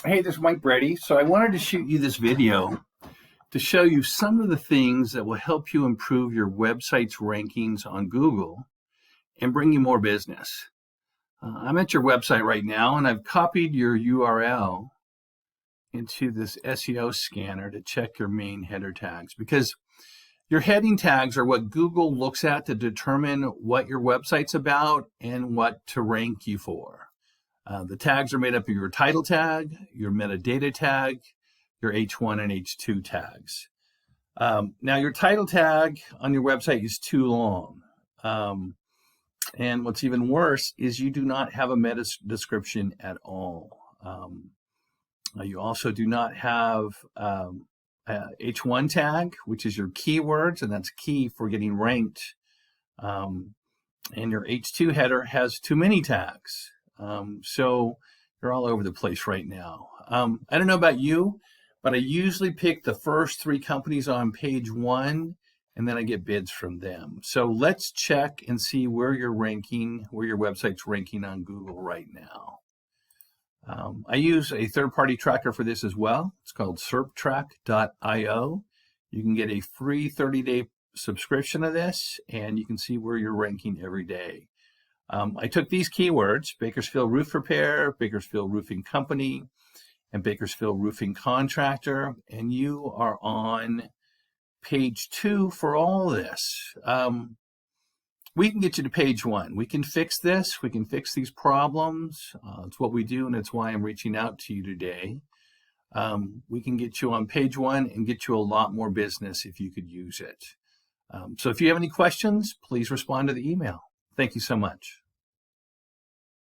Hey, this is Mike Brady. So I wanted to shoot you this video to show you some of the things that will help you improve your website's rankings on Google and bring you more business. I'm at your website right now and I've copied your URL into this SEO scanner to check your main header tags, because your heading tags are what Google looks at to determine what your website's about and what to rank you for. The tags are made up of your title tag, your metadata tag, your H1 and H2 tags. Now, your title tag on your website is too long. And what's even worse is you do not have a meta description at all. You also do not have H1 tag, which is your keywords, and that's key for getting ranked. And your H2 header has too many tags. So you're all over the place right now. I don't know about you, but I usually pick the first 3 companies on page 1, and then I get bids from them. So let's check and see where you're ranking, where your website's ranking on Google right now. I use a third-party tracker for this as well. It's called serptrack.io. You can get a free 30-day subscription of this, and you can see where you're ranking every day. I took these keywords: Bakersfield Roof Repair, Bakersfield Roofing Company, and Bakersfield Roofing Contractor, and you are on page 2 for all this. We can get you to page 1. We can fix this. We can fix these problems. It's what we do, and it's why I'm reaching out to you today. We can get you on page 1 and get you a lot more business if you could use it. So if you have any questions, please respond to the email. Thank you so much.